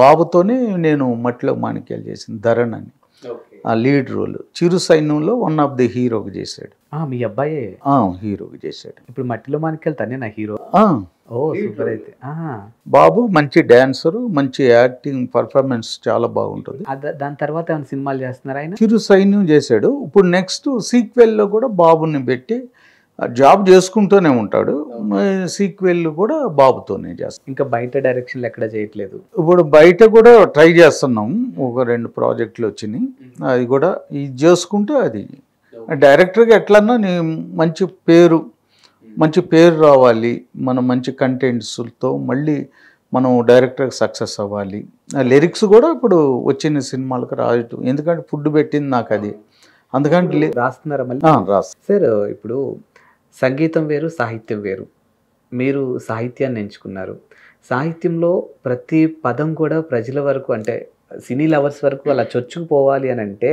బాబుతోనే నేను మట్టిలో మాణిక్యాలు చేసింది, ధరణ్ అని ఆ లీడ్ రోల్. చిరు సైన్యంలో వన్ ఆఫ్ ది హీరోకి చేశాడు. మీ అబ్బాయే హీరోకి చేశాడు. ఇప్పుడు మట్టిలో మాణిక్యాలు తనే నా హీరో. ఓ సూపర్. అయితే బాబు మంచి డాన్సరు, మంచి యాక్టింగ్ పర్ఫార్మెన్స్ చాలా బాగుంటుంది. దాని తర్వాత ఏమైనా సినిమాలు చేస్తున్నారు ఆయన? చిరు సైన్యం చేశాడు. ఇప్పుడు నెక్స్ట్ సీక్వెల్లో కూడా బాబుని పెట్టి జాబ్ చేసుకుంటూనే ఉంటాడు. సీక్వెల్ కూడా బాబుతోనే చేస్తాం. ఇంకా బయట డైరెక్షన్లు ఎక్కడ చేయట్లేదు? ఇప్పుడు బయట కూడా ట్రై చేస్తున్నాం. ఒక 2 ప్రాజెక్టులు వచ్చినాయి. అది కూడా ఇది చేసుకుంటే అది డైరెక్టర్గా ఎట్లన్నా మంచి పేరు రావాలి, మనం మంచి కంటెంట్స్తో మళ్ళీ మనం డైరెక్టర్గా సక్సెస్ అవ్వాలి. లిరిక్స్ కూడా ఇప్పుడు వచ్చిన సినిమాలకు రాయటం, ఎందుకంటే ఫుడ్ పెట్టింది నాకు అది. అందుకంటే రాస్తున్నారా మళ్ళీ? రాస్తా. సార్, ఇప్పుడు సంగీతం వేరు, సాహిత్యం వేరు. మీరు సాహిత్యాన్ని ఎంచుకున్నారు. సాహిత్యంలో ప్రతి పదం కూడా ప్రజల వరకు, అంటే సినీ లవర్స్ వరకు అలా చొచ్చుకుపోవాలి అని అంటే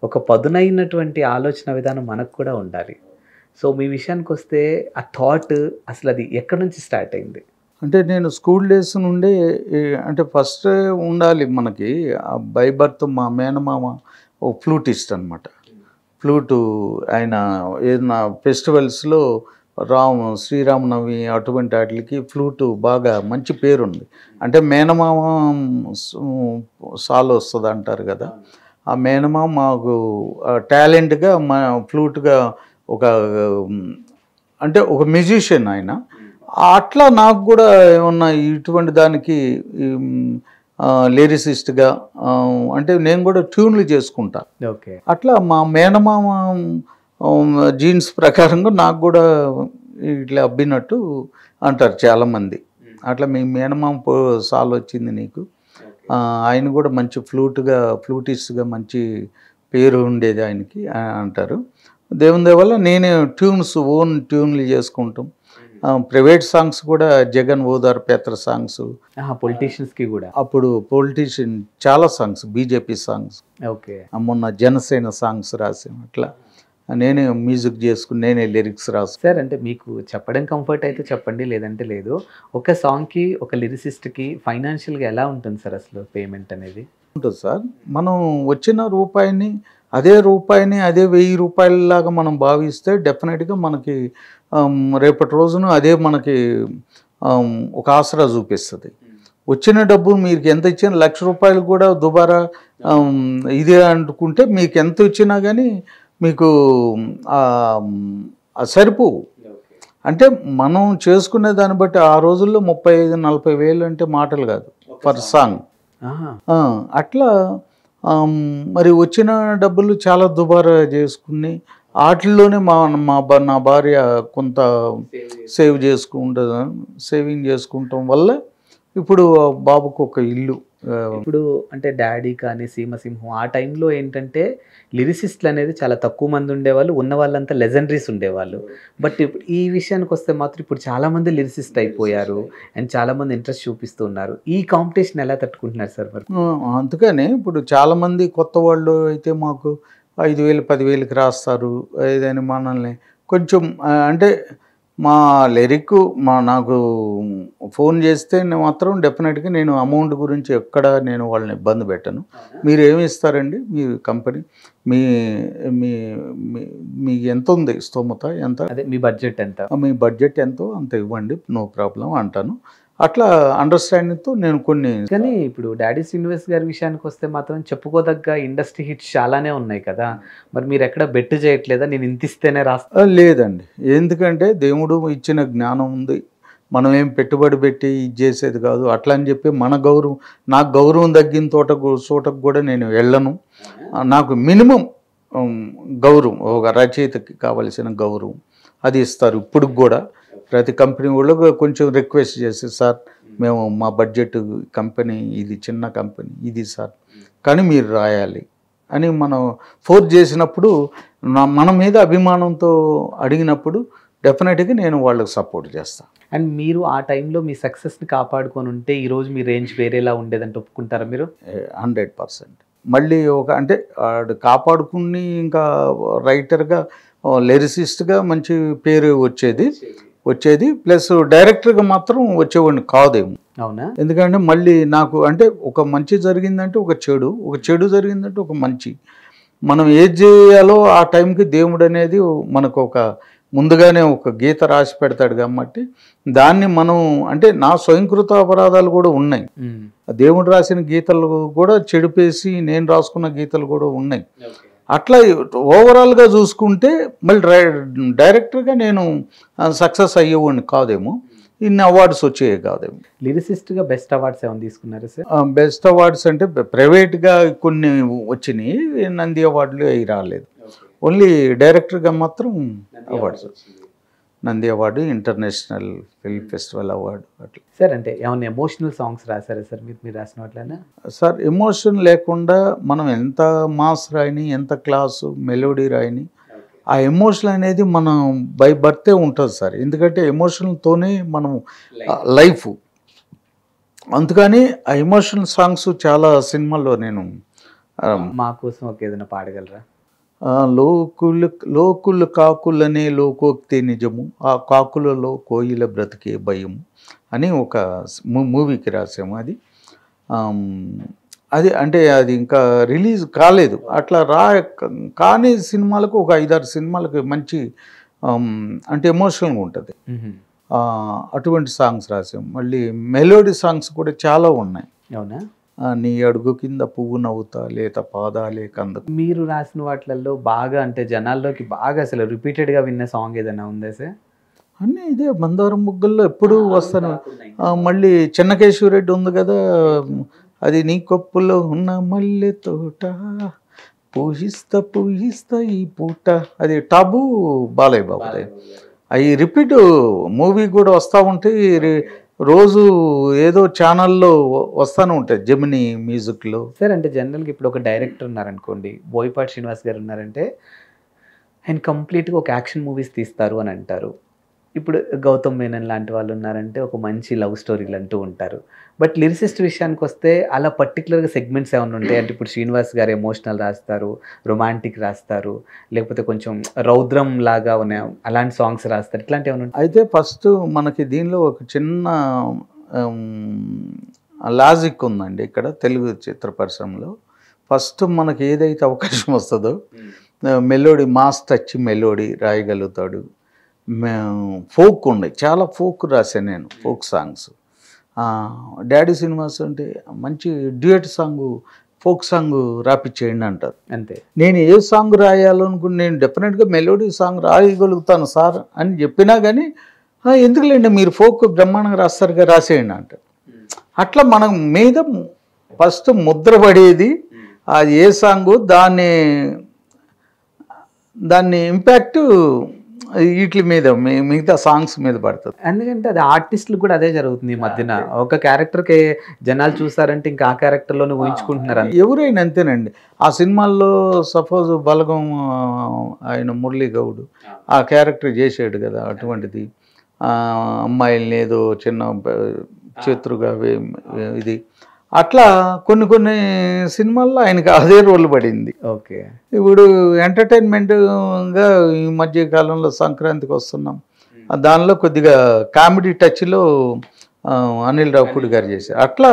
ఒక పదునైనటువంటి ఆలోచన విధానం మనకు కూడా ఉండాలి. సో మీ విషయానికి వస్తే ఆ థాట్ అసలు అది ఎక్కడి నుంచి స్టార్ట్ అయింది? అంటే నేను స్కూల్ డేస్ నుండే అంటే ఫస్ట్ ఉండాలి మనకి బై బర్త్ మా మేనమామ ఓ ఫ్లూటిస్ట్ అనమాట. ఫ్లూటు ఆయన ఏదైనా ఫెస్టివల్స్లో శ్రీరామనవమి అటువంటి వాటికి ఫ్లూటు బాగా మంచి పేరుంది. అంటే మేనమామ సాల్ వస్తుంది అంటారు కదా, ఆ మేనమామ మాకు టాలెంట్గా మా ఫ్లూట్గా ఒక అంటే ఒక మ్యూజిషియన్ ఆయన. అట్లా నాకు కూడా ఏమన్నా ఇటువంటి దానికి లిరిసిస్ట్గా అంటే నేను కూడా ట్యూన్లు చేసుకుంటా. ఓకే. అట్లా మా మేనమామ జీన్స్ ప్రకారంగా నాకు కూడా ఇట్లా అబ్బినట్టు అంటారు చాలామంది. అట్లా మీ మేనమామ సాల్ వచ్చింది నీకు. ఆయన కూడా మంచి ఫ్లూటిస్ట్గా మంచి పేరు ఉండేది ఆయనకి అంటారు. దేవుని దయ వల్ల నేనే ఓన్ ట్యూన్లు చేసుకుంటాం. ప్రైవేట్ సాంగ్స్ కూడా జగన్ ఓదార్ పేత్ర సాంగ్స్, పొలిటీషియన్స్కి కూడా అప్పుడు పొలిటీషియన్ చాలా సాంగ్స్, బీజేపీ సాంగ్స్, ఓకే, మొన్న జనసేన సాంగ్స్ రాసాం. అట్లా నేనే మ్యూజిక్ చేసుకుని నేనే లిరిక్స్ రాసు. సార్ అంటే మీకు చెప్పడం కంఫర్ట్ అయితే చెప్పండి, లేదంటే లేదు. ఒక సాంగ్కి ఒక లిరిసిస్ట్కి ఫైనాన్షియల్గా ఎలా ఉంటుంది సార్ అసలు పేమెంట్ అనేది? ఉంటుంది సార్. మనం వచ్చిన రూపాయిని అదే 1000 రూపాయలలాగా మనం భావిస్తే డెఫినెట్గా మనకి రేపటి రోజున అదే మనకి ఒక ఆసరా చూపిస్తుంది. వచ్చిన డబ్బు మీకు ఎంత ఇచ్చినా ₹1,00,000 కూడా దుబారా ఇదే అనుకుంటే మీకు ఎంత ఇచ్చినా కానీ మీకు సరిపోవు. అంటే మనం చేసుకునే దాన్ని బట్టి ఆ రోజుల్లో 35-40 వేలు అంటే మాటలు కాదు పర్ సాంగ్. అట్లా మరి వచ్చిన డబ్బులు చాలా దుబారా చేసుకుని వాటిల్లోనే నా భార్య కొంత సేవింగ్ చేసుకుంటాం వల్ల ఇప్పుడు బాబుకు ఒక ఇల్లు. ఇప్పుడు అంటే డాడీ కానీ సీమసింహం ఆ టైంలో ఏంటంటే లిరిసిస్ట్లు అనేది చాలా తక్కువ మంది ఉండేవాళ్ళు, ఉన్న వాళ్ళంతా లెజెండరీస్ ఉండేవాళ్ళు. బట్ ఇప్పుడు ఈ విషయానికి వస్తే మాత్రం ఇప్పుడు చాలామంది లిరిసిస్ట్ అయిపోయారు అండ్ చాలామంది ఇంట్రెస్ట్ చూపిస్తున్నారు. ఈ కాంపిటీషన్ ఎలా తట్టుకుంటున్నారు సార్ మరి? అందుకని ఇప్పుడు చాలామంది కొత్త వాళ్ళు అయితే మాకు 5,000-10,000కి రాస్తారు. ఏదైనా మనల్ని కొంచెం అంటే మా లిరిక్ నాకు ఫోన్ చేస్తే మాత్రం డెఫినెట్గా నేను అమౌంట్ గురించి ఎక్కడ నేను వాళ్ళని ఇబ్బంది పెట్టను. మీరు ఏమి ఇస్తారండి మీ కంపెనీ, మీ ఎంత ఉంది స్తోమత, ఎంత అదే మీ బడ్జెట్ ఎంత, మీ బడ్జెట్ ఎంతో అంత ఇవ్వండి, నో ప్రాబ్లం అంటాను. అట్లా అండర్స్టాండింగ్తో నేను కొన్ని. కానీ ఇప్పుడు డాడీ శ్రీనివాస్ గారి విషయానికి వస్తే మాత్రం చెప్పుకోదగ్గ ఇండస్ట్రీ హిట్స్ చాలానే ఉన్నాయి కదా, మరి మీరు ఎక్కడ బెట్ చేయట్లేదా? నేను ఇంత ఇస్తేనే రాస్తా? లేదండి, ఎందుకంటే దేవుడు ఇచ్చిన జ్ఞానం ఉంది, మనం ఏం పెట్టుబడి పెట్టి ఇది చేసేది కాదు. అట్లా అని చెప్పి నాకు గౌరవం తగ్గిన చోటకు కూడా నేను వెళ్ళను. నాకు మినిమం గౌరవం, ఒక రచయితకి కావలసిన గౌరవం అది ఇస్తారు. ఇప్పుడు కూడా ప్రతి కంపెనీ వాళ్ళు కొంచెం రిక్వెస్ట్ చేసి, సార్ మేము మా బడ్జెట్ కంపెనీ ఇది చిన్న కంపెనీ ఇది సార్, కానీ మీరు రాయాలి అని మనం ఫోర్స్ చేసినప్పుడు, మన మీద అభిమానంతో అడిగినప్పుడు డెఫినెట్గా నేను వాళ్ళకి సపోర్ట్ చేస్తాను. అండ్ మీరు ఆ టైంలో మీ సక్సెస్ని కాపాడుకొని ఉంటే ఈరోజు మీ రేంజ్ వేరేలా ఉండేదంటే ఒప్పుకుంటారా మీరు? 100%. మళ్ళీ అంటే కాపాడుకుని ఇంకా రైటర్గా లిరిసిస్ట్గా మంచి పేరు వచ్చేది ప్లస్ డైరెక్టర్గా మాత్రం వచ్చేవాడిని కాదేమో. అవునా? ఎందుకంటే మళ్ళీ నాకు అంటే ఒక మంచి జరిగిందంటే ఒక చెడు జరిగిందంటే ఒక మంచి, మనం ఏది చేయాలో ఆ టైంకి దేవుడు అనేది మనకు ఒక ముందుగానే ఒక గీత రాసి పెడతాడు కాబట్టి దాన్ని మనం అంటే నా స్వయంకృత అపరాధాలు కూడా ఉన్నాయి. దేవుడు రాసిన గీతలు కూడా చెడిపేసి నేను రాసుకున్న గీతలు కూడా ఉన్నాయి. అట్లా ఓవరాల్గా చూసుకుంటే మళ్ళీ డైరెక్టర్గా నేను సక్సెస్ అయ్యేవాడిని కాదేమో, ఇన్ని అవార్డ్స్ వచ్చేవి కాదేమో. లిరిసిస్ట్గా బెస్ట్ అవార్డ్స్ ఏమైనా తీసుకున్నారు సార్? బెస్ట్ అవార్డ్స్ అంటే ప్రైవేట్గా కొన్ని వచ్చినాయి, నంది అవార్డులు అవి రాలేదు. ఓన్లీ డైరెక్టర్గా మాత్రం awards, Nandi award, international film festival award అట్లా. సార్ అంటే ఏమైనా ఎమోషనల్ సాంగ్స్ రాశారా సార్ మీరు రాసిన వాటిలోనే? సార్ ఎమోషన్ లేకుండా మనం ఎంత మాస్ రాయని, ఎంత క్లాసు మెలోడీ రాయని, ఆ ఎమోషన్ అనేది మనం బై బర్తే ఉంటుంది సార్. ఎందుకంటే ఎమోషన్తోనే మనం లైఫ్. అందుకని ఆ ఎమోషనల్ సాంగ్స్ చాలా సినిమాల్లో నేను మా కోసం ఒక ఏదైనా పాడగలరా? లోకులు కాకులనే లోకోక్తి నిజము, ఆ కాకులలో కోయిల బ్రతికే భయము అని ఒక మూవీకి రాసాము. అది అది అంటే అది ఇంకా రిలీజ్ కాలేదు. అట్లా కానీ సినిమాలకు ఒక 5-6 సినిమాలకు మంచి అంటే ఎమోషనల్గా ఉంటుంది. అటువంటి సాంగ్స్ రాసాం. మళ్ళీ మెలోడీ సాంగ్స్ కూడా చాలా ఉన్నాయి. అవునా? నీ అడుగు కింద పువ్వు నవ్వుతా లేత పాదాలే కందకు. మీరు రాసిన వాటిల్లో బాగా అంటే జనాల్లోకి బాగా అసలు రిపీటెడ్గా విన్న సాంగ్ ఏదైనా ఉందా సార్? అన్నీ ఇదే మందారం ముగ్గుల్లో ఎప్పుడు వస్తాను. మళ్ళీ చెన్నకేశ్వరరెడ్డి ఉంది కదా, అది నీ కొప్పులో ఉన్న మల్లె తోట పూజిస్తా ఈ పూట, అది టాబు బాలయ్య బాబుదే. అవి రిపీట్ మూవీ కూడా వస్తూ ఉంటాయి. రోజు ఏదో ఛానల్లో వస్తూనే ఉంటాయి జెమినీ మ్యూజిక్లో. సార్ అంటే జనరల్గా ఇప్పుడు ఒక డైరెక్టర్ ఉన్నారనుకోండి, బోయపాటి శ్రీనివాస్ గారు ఉన్నారంటే ఆయన కంప్లీట్గా ఒక యాక్షన్ మూవీస్ తీస్తారు అని అంటారు. ఇప్పుడు గౌతమ్ మేనన్ లాంటి వాళ్ళు ఉన్నారంటే ఒక మంచి లవ్ స్టోరీలు అంటూ ఉంటారు. బట్ లిరిసిస్ట్ విషయానికి వస్తే అలా పర్టికులర్గా సెగ్మెంట్స్ ఏమైనా ఉంటాయి అంటే ఇప్పుడు శ్రీనివాస్ గారు ఎమోషనల్ రాస్తారు, రొమాంటిక్ రాస్తారు, లేకపోతే కొంచెం రౌద్రం లాగా ఉన్న అలాంటి సాంగ్స్ రాస్తారు, ఇట్లాంటివి ఏమైనా ఉంటాయి? అయితే ఫస్ట్ మనకి దీనిలో ఒక చిన్న లాజిక్ ఉందండి ఇక్కడ తెలుగు చిత్ర పరిశ్రమలో. ఫస్ట్ మనకి ఏదైతే అవకాశం వస్తుందో మెలోడీ, మాస్ టచ్ మెలోడీ రాయగలుగుతాడు. ఫోక్ ఉన్నాయి, చాలా ఫోక్ రాశాను నేను, ఫోక్ సాంగ్స్. డాడీ సినిమాస్ అంటే మంచి డ్యూయట్ సాంగ్, ఫోక్ సాంగ్ రాపిచ్చేయండి అంటారు. అంతే. నేను ఏ సాంగ్ రాయాలనుకుని నేను డెఫినెట్గా మెలోడీ సాంగ్ రాయగలుగుతాను సార్ అని చెప్పినా కానీ ఎందుకులేండి మీరు ఫోక్ బ్రహ్మాండంగా రాస్తారుగా రాసేయండి అంటారు. అట్లా మనం మీద ఫస్ట్ ముద్ర పడేది అది ఏ సాంగు, దాన్ని ఇంపాక్ట్ వీటి మీద మిగతా సాంగ్స్ మీద పడుతుంది. ఎందుకంటే అది ఆర్టిస్టులు కూడా అదే జరుగుతుంది ఈ మధ్యన. ఒక క్యారెక్టర్కి జనాలు చూస్తారంటే ఇంకా ఆ క్యారెక్టర్లోనే ఊహించుకుంటున్నారు. ఎవరైనా అంతేనండి. ఆ సినిమాల్లో సపోజ్ బలగం ఆయన మురళీ గౌడ్ ఆ క్యారెక్టర్ చేసాడు కదా, అటువంటిది అమ్మాయిల్ని ఏదో చిన్న చేతురుగా ఇది అట్లా కొన్ని సినిమాల్లో ఆయనకి అదే రోల్ పడింది. ఓకే. ఇప్పుడు ఎంటర్టైన్మెంట్గా ఈ మధ్య కాలంలో సంక్రాంతికి వస్తున్నాం, దానిలో కొద్దిగా కామెడీ టచ్లో అనిల్ రావుపూడి గారు చేశారు. అట్లా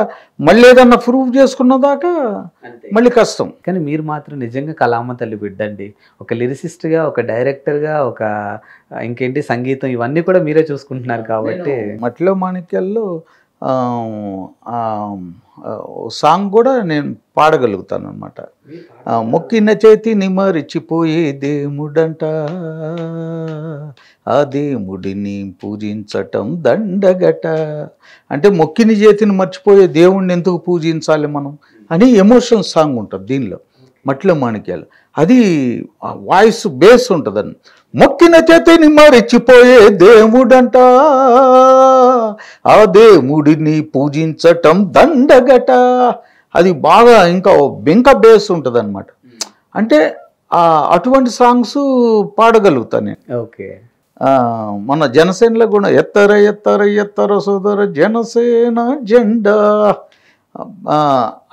మళ్ళీ ఏదన్నా ప్రూవ్ చేసుకున్న దాకా మళ్ళీ కష్టం. కానీ మీరు మాత్రం నిజంగా కళామ తల్లి బిడ్డండి. ఒక లిరిసిస్ట్గా, ఒక డైరెక్టర్గా, ఒక ఇంకేంటి సంగీతం ఇవన్నీ కూడా మీరే చూసుకుంటున్నారు కాబట్టి. మట్టిలో మాణిక్యాల్లో సాంగ్ కూడా నేను పాడగలుగుతాను అనమాట. మొక్కిన చేతిని మరిచిపోయే దేవుడంట, ఆ దేవుడిని పూజించటం దండగట. అంటే మొక్కిన చేతిని మర్చిపోయే దేవుడిని ఎందుకు పూజించాలి మనం అని ఎమోషనల్ సాంగ్ ఉంటుంది దీనిలో మట్టిలో మాణిక్యాలు. అది వాయిస్ బేస్ ఉంటుందని. మొక్కిన చేతిని మరిచిపోయే దేవుడంట, ఆ దేవుడిని పూజించటం దండగట. అది బాగా ఇంకా బేస్ ఉంటుంది అనమాట. అంటే అటువంటి సాంగ్స్ పాడగలుగుతాను నేను. ఓకే. మన జనసేనలో కూడా ఎత్తర సోదర జనసేన జెండా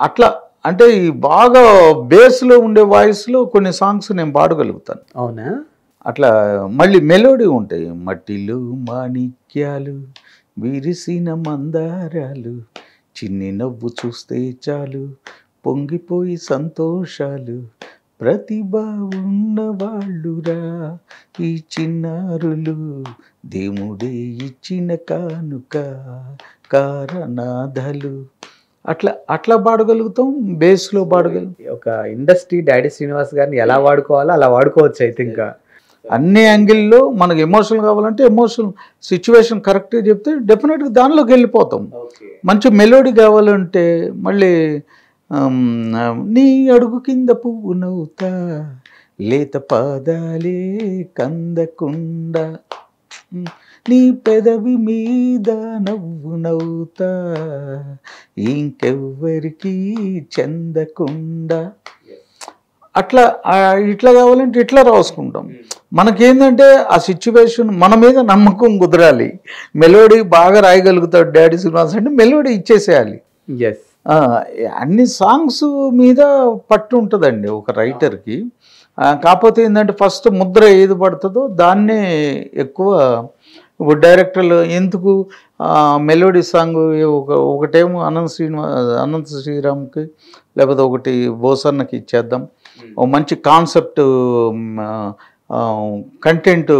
అట్లా. అంటే ఈ బాగా బేస్లో ఉండే వాయిస్లో కొన్ని సాంగ్స్ నేను పాడగలుగుతాను. అవునా? అట్లా మళ్ళీ మెలోడీ ఉంటాయి. మట్టిలో మాణిక్యాలు విరిసిన మందారాలు, చిన్ని నవ్వు చూస్తే చాలు పొంగిపోయి సంతోషాలు, ప్రతిభ ఉన్నవాళ్ళురా ఈ చిన్నారులు, దేవుడే ఇచ్చిన కానుక కారణాధలు. అట్లా పాడగలుగుతాం, బేస్లో పాడగలుగుతాం. ఒక ఇండస్ట్రీ డాడీ శ్రీనివాస్ గారిని ఎలా వాడుకోవాలో అలా వాడుకోవచ్చు. అయితే ఇంకా అన్ని యాంగిల్లో మనకు ఎమోషనల్ కావాలంటే ఎమోషనల్ సిచ్యువేషన్ కరెక్ట్గా చెప్తే డెఫినెట్గా దానిలోకి వెళ్ళిపోతాం. మంచి మెలోడీ కావాలంటే మళ్ళీ నీ అడుగు కింద పువ్వు నవ్వుతా లేత పాదాలే కందకుండా, నీ పెదవి మీద నవ్వు నవ్వుతా ఇంకెవ్వరికి చెందకుండా. ఇట్లా కావాలంటే ఇట్లా రాసుకుంటాం. మనకేంటంటే ఆ సిచ్యువేషన్ మన మీద నమ్మకం కుదరాలి. మెలోడీ బాగా రాయగలుగుతాడు డాడీ శ్రీనివాస్ అంటే మెలోడీ ఇచ్చేసేయాలి. అన్ని సాంగ్స్ మీద పట్టు ఉంటుందండి ఒక రైటర్కి. కాకపోతే ఏంటంటే ఫస్ట్ ముద్ర ఏది పడుతుందో దాన్నే ఎక్కువ. ఇప్పుడు డైరెక్టర్లు ఎందుకు మెలోడీ సాంగ్ ఒకటేమో అనంత శ్రీరామ్కి, లేకపోతే ఒకటి బోసన్నకి ఇచ్చేద్దాం, ఓ మంచి కాన్సెప్ట్ కంటెంట్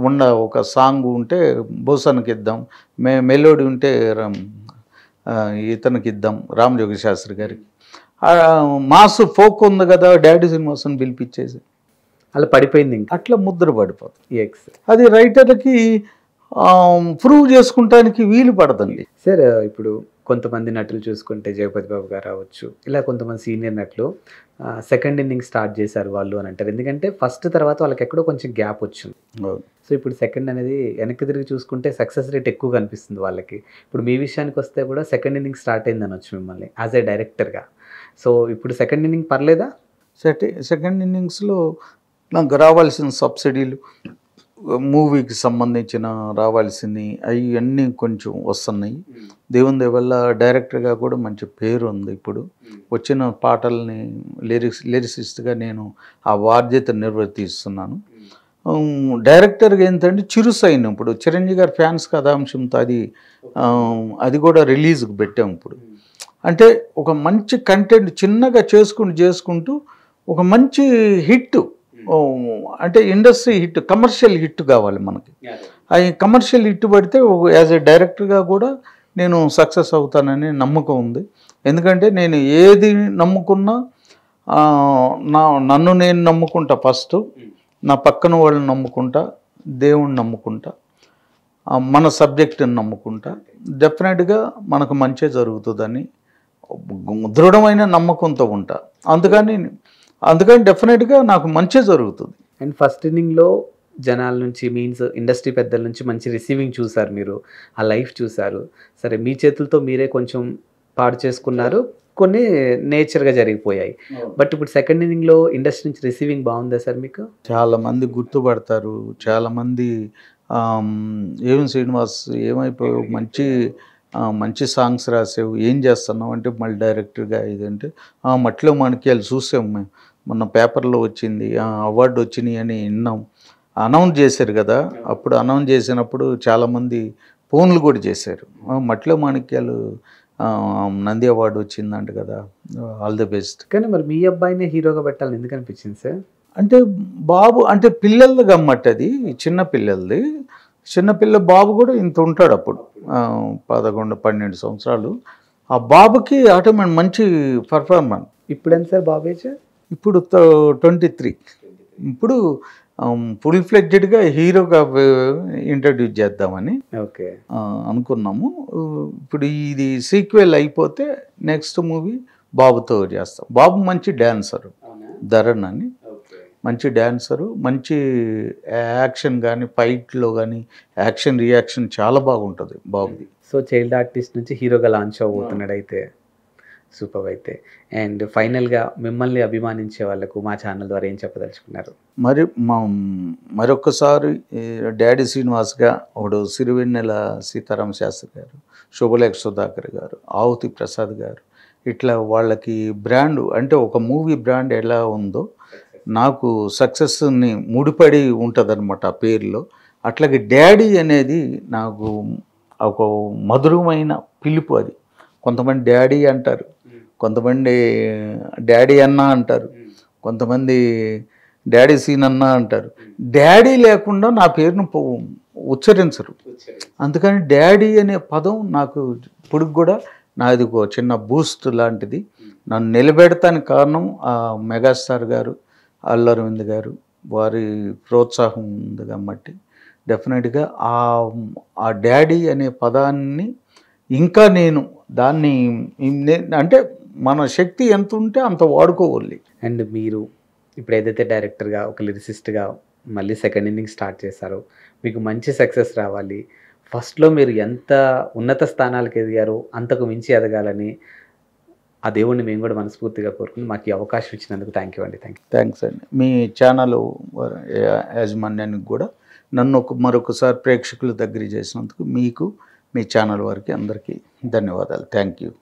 ఉన్న ఒక సాంగ్ ఉంటే బోసన్నకి ఇద్దాం, మెలోడీ ఉంటే ఇతనికి ఇద్దాం, రామజోగి శాస్త్రి గారికి. మాస్ ఫోక్ ఉంది కదా, డాడీ సినిమాస్ని పిలిపించేసి అలా పడిపోయింది ఇంకా, అట్లా ముద్ర పడిపోతుంది. ఎక్స్. అది రైటర్కి ప్రూవ్ చేసుకుంటానికి వీలు పడదండి. సార్ ఇప్పుడు కొంతమంది నటులు చూసుకుంటే జగపతి బాబు గారు అవ్వచ్చు, ఇలా కొంతమంది సీనియర్ నటులు సెకండ్ ఇన్నింగ్ స్టార్ట్ చేశారు వాళ్ళు అని అంటారు. ఎందుకంటే ఫస్ట్ తర్వాత వాళ్ళకి ఎక్కడో కొంచెం గ్యాప్ వచ్చింది. సో ఇప్పుడు సెకండ్ అనేది వెనక్కి తిరిగి చూసుకుంటే సక్సెస్ రేట్ ఎక్కువ కనిపిస్తుంది వాళ్ళకి. ఇప్పుడు మీ విషయానికి వస్తే కూడా సెకండ్ ఇన్నింగ్ స్టార్ట్ అయింది అనొచ్చు మిమ్మల్ని యాజ్ ఏ డైరెక్టర్గా. సో ఇప్పుడు సెకండ్ ఇన్నింగ్ పర్లేదా? సెకండ్ ఇన్నింగ్స్లో నాకు రావాల్సిన సబ్సిడీలు, మూవీకి సంబంధించిన రావాల్సినవి అవన్నీ కొంచెం వస్తున్నాయి. దేవుని దయ వల్ల డైరెక్టర్గా కూడా మంచి పేరు ఉంది. ఇప్పుడు వచ్చిన పాటల్ని లిరిసిస్ట్గా నేను ఆ బాధ్యత నిర్వర్తిస్తున్నాను. డైరెక్టర్గా ఏంటంటే చిరుసైన్, ఇప్పుడు చిరంజీవి గారి ఫ్యాన్స్ కథాంశంతో అది కూడా రిలీజ్కి పెట్టాము. ఇప్పుడు అంటే ఒక మంచి కంటెంట్ చిన్నగా చేసుకుంటూ ఒక మంచి హిట్, అంటే ఇండస్ట్రీ హిట్, కమర్షియల్ హిట్ కావాలి మనకి. అది కమర్షియల్ హిట్ పడితే యాజ్ ఏ డైరెక్టర్గా కూడా నేను సక్సెస్ అవుతానని నమ్మకం ఉంది. ఎందుకంటే నేను ఏది నమ్ముకున్నా నన్ను నేను నమ్ముకుంటా, ఫస్ట్ నా పక్కన వాళ్ళని నమ్ముకుంటా, దేవుణ్ణి నమ్ముకుంటా, మన సబ్జెక్ట్ని నమ్ముకుంటా, డెఫినెట్గా మనకు మంచి జరుగుతుందని దృఢమైన నమ్మకంతో ఉంటా. అందుకని డెఫినెట్గా నాకు మంచి జరుగుతుంది. అండ్ ఫస్ట్ ఇన్నింగ్లో జనాల నుంచి మీన్స్ ఇండస్ట్రీ పెద్దల నుంచి మంచి రిసీవింగ్ చూసారు, మీరు ఆ లైఫ్ చూసారు. సరే మీ చేతులతో మీరే కొంచెం పాడు చేసుకున్నారు, కొన్ని నేచర్గా జరిగిపోయాయి. బట్ ఇప్పుడు సెకండ్ ఇన్నింగ్లో ఇండస్ట్రీ నుంచి రిసీవింగ్ బాగుందా సార్ మీకు? చాలామంది గుర్తుపడతారు, చాలామంది ఏం శ్రీనివాస్ ఏమైపోయావు, మంచి సాంగ్స్ రాసావు, ఏం చేస్తున్నావు అంటే మళ్ళీ డైరెక్టర్గా ఇదంటే మట్టిలో మాణిక్యాలు చూసాము మేము, మొన్న పేపర్లో వచ్చింది, అవార్డు వచ్చినాయి అని విన్నాం. అనౌన్స్ చేశారు కదా, అప్పుడు అనౌన్స్ చేసినప్పుడు చాలామంది ఫోన్లు కూడా చేశారు, మట్టిలో మాణిక్యాలు నంది అవార్డు వచ్చిందంట కదా, ఆల్ ది బెస్ట్. కానీ మరి మీ అబ్బాయినే హీరోగా పెట్టాలని ఎందుకు అనిపించింది సార్? అంటే బాబు అంటే పిల్లలది గమ్మట్, అది చిన్నపిల్ల బాబు కూడా ఇంత ఉంటాడు అప్పుడు, 11-12 సంవత్సరాలు. ఆ బాబుకి ఆటోమేటిక్ మంచి పర్ఫార్మెన్స్. ఇప్పుడు ఎంత సార్ బాబు ఏజ్? ఇప్పుడు 23. ఇప్పుడు ఫుల్ ఫ్లెడ్జెడ్గా హీరోగా ఇంట్రడ్యూస్ చేద్దామని అనుకున్నాము. ఇప్పుడు ఇది సీక్వెల్ అయిపోతే నెక్స్ట్ మూవీ బాబుతో చేస్తాం. బాబు మంచి డ్యాన్సరు, ధరణ్ అని, మంచి డ్యాన్సరు, మంచి యాక్షన్ కానీ ఫైట్లో కానీ యాక్షన్ రియాక్షన్ చాలా బాగుంటుంది బాబుది. సో చైల్డ్ ఆర్టిస్ట్ నుంచి హీరోగా లాంచ్ అవబోతున్నాడు అయితే, సూపర్. అయితే అండ్ ఫైనల్గా మిమ్మల్ని అభిమానించే వాళ్ళకు మా ఛానల్ ద్వారా ఏం చెప్పదలుచుకున్నారు? మరొకసారి డాడీ శ్రీనివాస్గా ఒకడు సిరివెన్నెల సీతారామ శాస్త్రి గారు, శుభలేఖ సుధాకర్ గారు, ఆవుతి ప్రసాద్ గారు, ఇట్లా వాళ్ళకి బ్రాండ్ అంటే ఒక మూవీ బ్రాండ్ ఎలా ఉందో నాకు సక్సెస్ని ముడిపడి ఉంటుందన్నమాట ఆ పేరులో. అట్లాగే డాడీ అనేది నాకు ఒక మధురమైన పిలుపు. అది కొంతమంది డాడీ అంటారు, కొంతమంది డాడీ అన్న అంటారు, కొంతమంది డాడీ సీన్ అన్న అంటారు. డాడీ లేకుండా నా పేరును ఉచ్చరించరు. అందుకని డాడీ అనే పదం నాకు ఇప్పుడు కూడా నాది ఒక చిన్న బూస్ట్ లాంటిది. నన్ను నిలబెడతానికి కారణం ఆ మెగాస్టార్ గారు, అల్లు అరవింద్ గారు, వారి ప్రోత్సాహం ఉంది కాబట్టి డెఫినెట్గా ఆ డాడీ అనే పదాన్ని ఇంకా నేను దాన్ని అంటే మన శక్తి ఎంత ఉంటే అంత వాడుకోవాలి. అండ్ మీరు ఇప్పుడు ఏదైతే డైరెక్టర్గా ఒక లిరిసిస్ట్గా మళ్ళీ సెకండ్ ఇన్నింగ్ స్టార్ట్ చేశారో, మీకు మంచి సక్సెస్ రావాలి, ఫస్ట్లో మీరు ఎంత ఉన్నత స్థానాలకు ఎదిగారో అంతకు మించి ఎదగాలని ఆ దేవుణ్ణి మేము కూడా మనస్ఫూర్తిగా కోరుకుని మాకు ఈ అవకాశం ఇచ్చినందుకు థ్యాంక్ యూ అండి. థ్యాంక్స్ అండి. మీ ఛానల్ యాజమాన్యానికి కూడా నన్ను మరొకసారి ప్రేక్షకుల దగ్గర చేసినందుకు మీకు, మీ ఛానల్ వారికి అందరికీ ధన్యవాదాలు. Thank you.